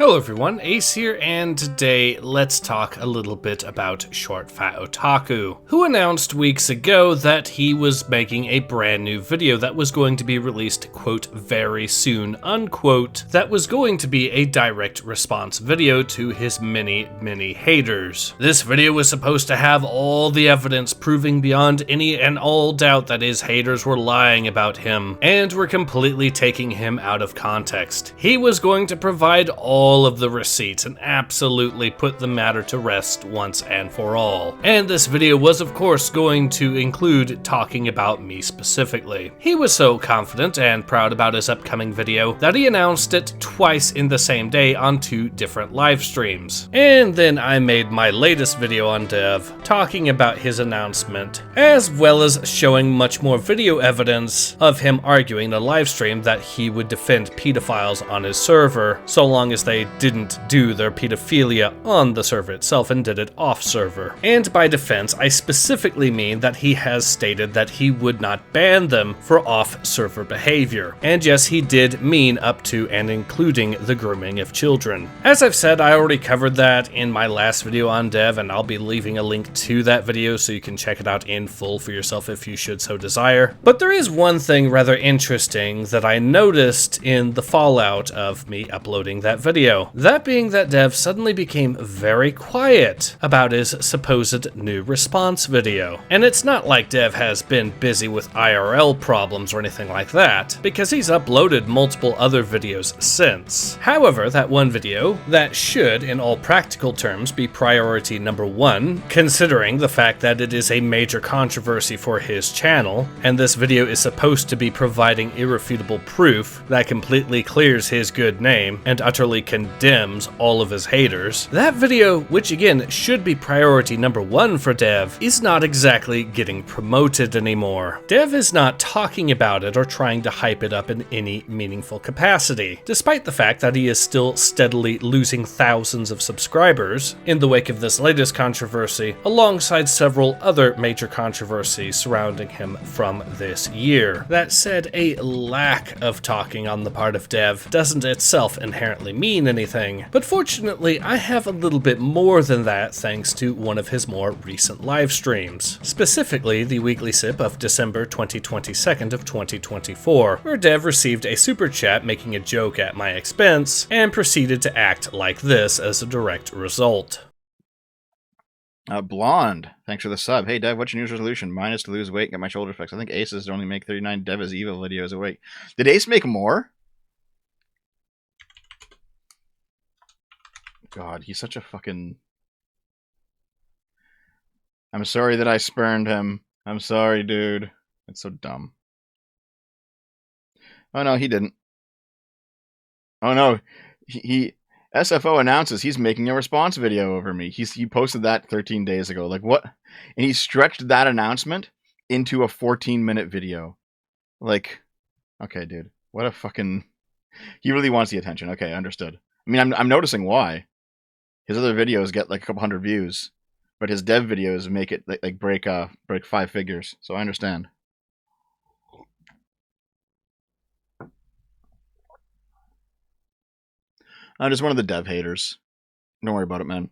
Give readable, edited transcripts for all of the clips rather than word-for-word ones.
Hello everyone, Ace here, and today let's talk a little bit about Short Fat Otaku, who announced weeks ago that he was making a brand new video that was going to be released, quote, very soon, unquote, that was going to be a direct response video to his many haters. This video was supposed to have all the evidence proving beyond any and all doubt that his haters were lying about him, and were completely taking him out of context. He was going to provide all of the receipts and absolutely put the matter to rest once and for all. And this video was of course going to include talking about me specifically. He was so confident and proud about his upcoming video that he announced it twice in the same day on 2 different live streams. And then I made my latest video on Dev talking about his announcement, as well as showing much more video evidence of him arguing in a live stream that he would defend pedophiles on his server so long as they didn't do their pedophilia on the server itself and did it off server. And by defense, I specifically mean that he has stated that he would not ban them for off server behavior. And yes, he did mean up to and including the grooming of children. As I've said, I already covered that in my last video on Dev, and I'll be leaving a link to that video so you can check it out in full for yourself if you should so desire. But there is one thing rather interesting that I noticed in the fallout of me uploading that video. That being that Dev suddenly became very quiet about his supposed new response video. And it's not like Dev has been busy with IRL problems or anything like that, because he's uploaded multiple other videos since. However, that one video, that should, in all practical terms, be priority number 1, considering the fact that it is a major controversy for his channel, and this video is supposed to be providing irrefutable proof that completely clears his good name and utterly condemns all of his haters. That video, which again should be priority number 1 for Dev, is not exactly getting promoted anymore. Dev is not talking about it or trying to hype it up in any meaningful capacity, despite the fact that he is still steadily losing thousands of subscribers in the wake of this latest controversy, alongside several other major controversies surrounding him from this year. That said, a lack of talking on the part of Dev doesn't itself inherently mean anything, but fortunately I have a little bit more than that thanks to one of his more recent live streams, specifically the weekly sip of December 22nd of 2024, where Dev received a super chat making a joke at my expense and proceeded to act like this as a direct result. Blonde, thanks for the sub. Hey Dev, what's your New Year's resolution? Mine is to lose weight and get my shoulder fixed. I think Ace is to only make 39 Dev is evil videos a week. Did Ace make more? God, he's such a fucking... I'm sorry that I spurned him. I'm sorry, dude. It's so dumb. Oh no, he didn't. Oh no, he SFO announces he's making a response video over me. He posted that 13 days ago. Like, what? And he stretched that announcement into a 14-minute video. Like, okay, dude. What a fucking... He really wants the attention. Okay, understood. I mean, I'm noticing why. His other videos get like a couple hundred views, but his dev videos make it like break 5 figures. So I understand. I'm just one of the dev haters. Don't worry about it, man.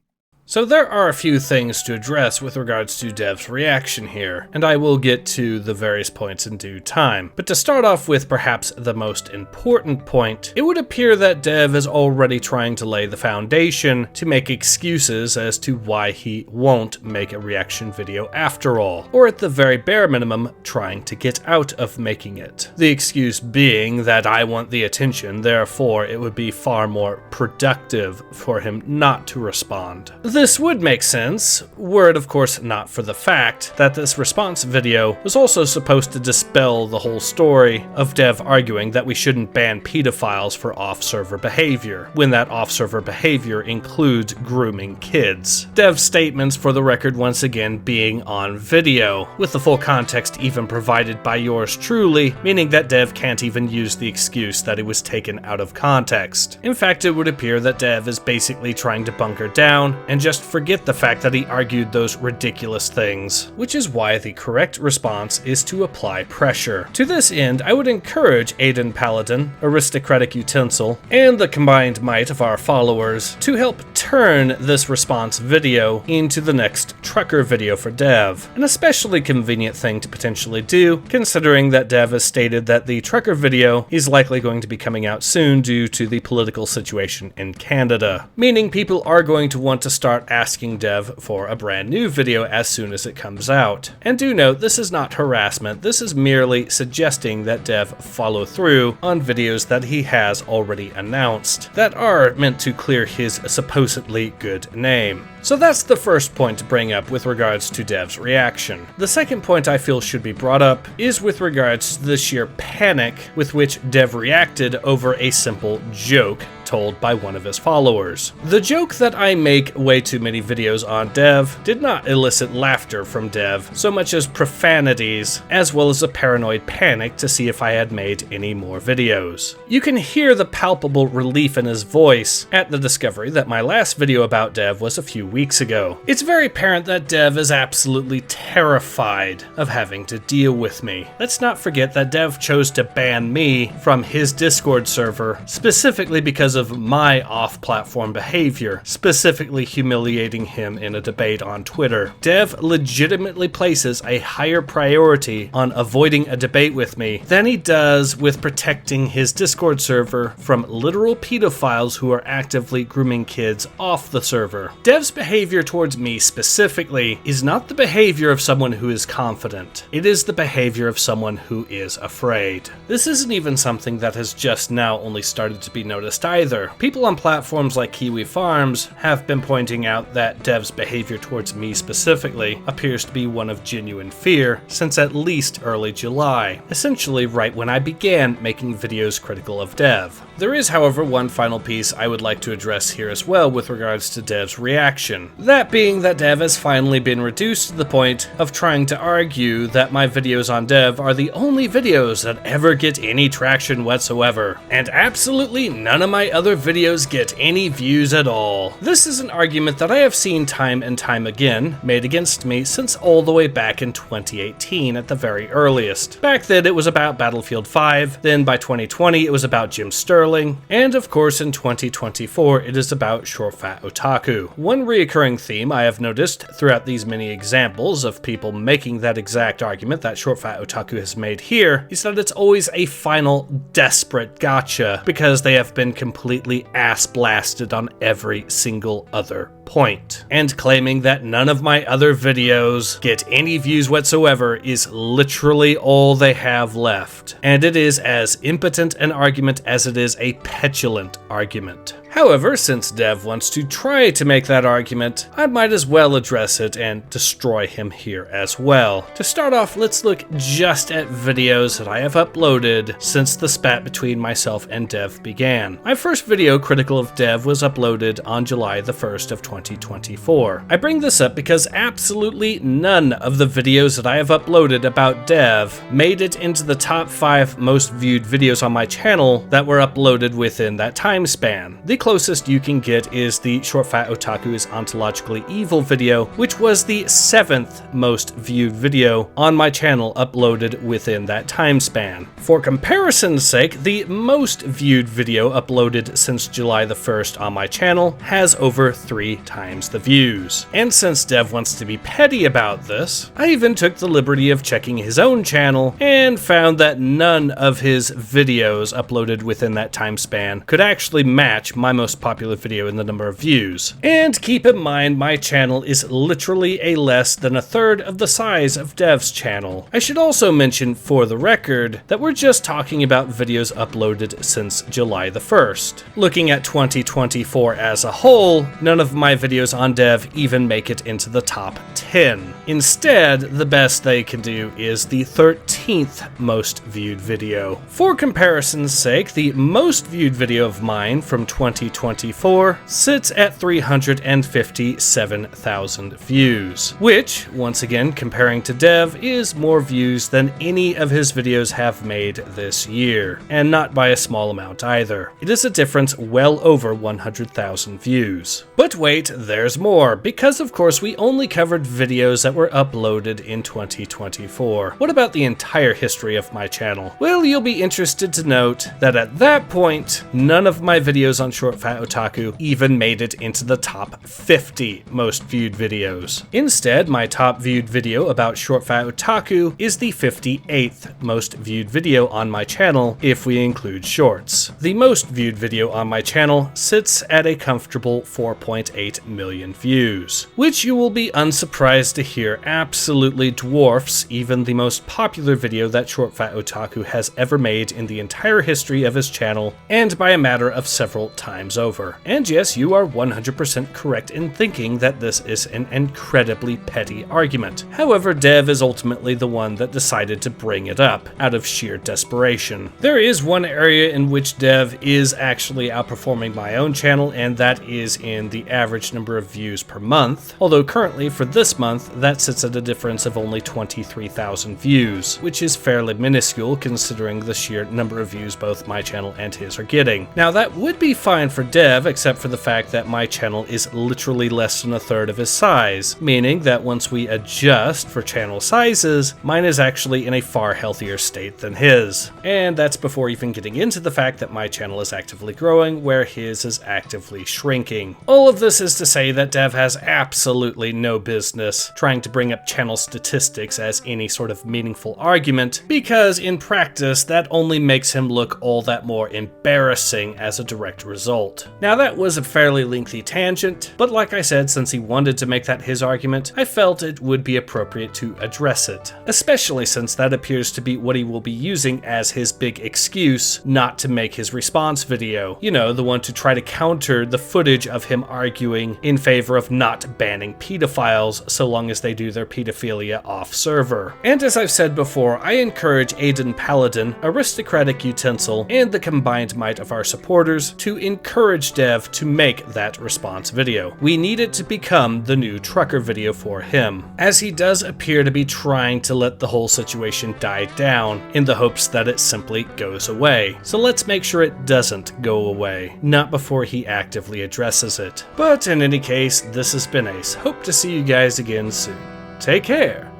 So there are a few things to address with regards to Dev's reaction here, and I will get to the various points in due time. But to start off with perhaps the most important point, it would appear that Dev is already trying to lay the foundation to make excuses as to why he won't make a reaction video after all, or at the very bare minimum, trying to get out of making it. The excuse being that I want the attention, therefore it would be far more productive for him not to respond. This would make sense, were it of course not for the fact that this response video was also supposed to dispel the whole story of Dev arguing that we shouldn't ban pedophiles for off-server behavior, when that off-server behavior includes grooming kids. Dev's statements, for the record, once again being on video, with the full context even provided by yours truly, meaning that Dev can't even use the excuse that it was taken out of context. In fact, it would appear that Dev is basically trying to bunker down and just forget the fact that he argued those ridiculous things, which is why the correct response is to apply pressure. To this end, I would encourage Aiden Paladin, Aristocratic Utensil, and the combined might of our followers to help turn this response video into the next trucker video for Dev, an especially convenient thing to potentially do, considering that Dev has stated that the trucker video is likely going to be coming out soon due to the political situation in Canada, meaning people are going to want to start asking Dev for a brand new video as soon as it comes out. And do note, this is not harassment, this is merely suggesting that Dev follow through on videos that he has already announced that are meant to clear his supposedly good name. So that's the first point to bring up with regards to Dev's reaction. The second point I feel should be brought up is with regards to the sheer panic with which Dev reacted over a simple joke told by one of his followers. The joke that I make way too many videos on Dev did not elicit laughter from Dev, so much as profanities, as well as a paranoid panic to see if I had made any more videos. You can hear the palpable relief in his voice at the discovery that my last video about Dev was a few weeks ago. It's very apparent that Dev is absolutely terrified of having to deal with me. Let's not forget that Dev chose to ban me from his Discord server specifically because of my off-platform behavior, specifically humiliating him in a debate on Twitter. Dev legitimately places a higher priority on avoiding a debate with me than he does with protecting his Discord server from literal pedophiles who are actively grooming kids off the server. Dev's behavior towards me specifically is not the behavior of someone who is confident. It is the behavior of someone who is afraid. This isn't even something that has just now only started to be noticed either. People on platforms like Kiwi Farms have been pointing out that Dev's behavior towards me specifically appears to be one of genuine fear since at least early July, essentially right when I began making videos critical of Dev. There is, however, one final piece I would like to address here as well with regards to Dev's reaction. That being that Dev has finally been reduced to the point of trying to argue that my videos on Dev are the only videos that ever get any traction whatsoever, and absolutely none of my other videos get any views at all. This is an argument that I have seen time and time again made against me since all the way back in 2018 at the very earliest. Back then it was about Battlefield 5, then by 2020 it was about Jim Sterling, and of course in 2024 it is about Short Fat Otaku. One reoccurring theme I have noticed throughout these many examples of people making that exact argument that Short Fat Otaku has made here is that it's always a final desperate gotcha because they have been completely ass blasted on every single other point. And claiming that none of my other videos get any views whatsoever is literally all they have left. And it is as impotent an argument as it is a petulant argument. However, since Dev wants to try to make that argument, I might as well address it and destroy him here as well. To start off, let's look just at videos that I have uploaded since the spat between myself and Dev began. My first video critical of Dev was uploaded on July the 1st of 2024. I bring this up because absolutely none of the videos that I have uploaded about Dev made it into the top 5 most viewed videos on my channel that were uploaded within that time span. The closest you can get is the Short Fat Otaku is Ontologically Evil video, which was the 7th most viewed video on my channel uploaded within that time span. For comparison's sake, the most viewed video uploaded since July the 1st on my channel has over 3 times the views. And since Dev wants to be petty about this, I even took the liberty of checking his own channel and found that none of his videos uploaded within that time span could actually match my most popular video in the number of views. And keep in mind, my channel is literally a less than a third of the size of Dev's channel. I should also mention for the record that we're just talking about videos uploaded since July the 1st. Looking at 2024 as a whole, none of my videos on Dev even make it into the top 10. Instead, the best they can do is the 13th 13th most viewed video. For comparison's sake, the most viewed video of mine from 2024 sits at 357,000 views, which, once again comparing to Dev, is more views than any of his videos have made this year, and not by a small amount either. It is a difference well over 100,000 views. But wait, there's more, because of course we only covered videos that were uploaded in 2024. What about the entire history of my channel? Well, you'll be interested to note that at that point, none of my videos on Short Fat Otaku even made it into the top 50 most viewed videos. Instead, my top viewed video about Short Fat Otaku is the 58th most viewed video on my channel if we include shorts. The most viewed video on my channel sits at a comfortable 4.8 million views, which you will be unsurprised to hear absolutely dwarfs even the most popular video that Short Fat Otaku has ever made in the entire history of his channel, and by a matter of several times over. And yes, you are 100% correct in thinking that this is an incredibly petty argument. However, Dev is ultimately the one that decided to bring it up, out of sheer desperation. There is one area in which Dev is actually outperforming my own channel, and that is in the average number of views per month, although currently for this month that sits at a difference of only 23,000 views, which is fairly minuscule considering the sheer number of views both my channel and his are getting. Now that would be fine for Dev, except for the fact that my channel is literally less than a third of his size, meaning that once we adjust for channel sizes, mine is actually in a far healthier state than his. And that's before even getting into the fact that my channel is actively growing, where his is actively shrinking. All of this is to say that Dev has absolutely no business trying to bring up channel statistics as any sort of meaningful argument, because in practice that only makes him look all that more embarrassing as a direct result. Now that was a fairly lengthy tangent, but like I said, since he wanted to make that his argument, I felt it would be appropriate to address it, especially since that appears to be what he will be using as his big excuse not to make his response video. You know, the one to try to counter the footage of him arguing in favor of not banning pedophiles so long as they do their pedophilia off server. And as I've said before, I encourage Aiden Paladin, Aristocratic Utensil, and the combined might of our supporters to encourage Dev to make that response video. We need it to become the new trucker video for him, as he does appear to be trying to let the whole situation die down in the hopes that it simply goes away. So let's make sure it doesn't go away, not before he actively addresses it. But in any case, this has been Ace. Hope to see you guys again soon. Take care.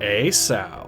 Ace out.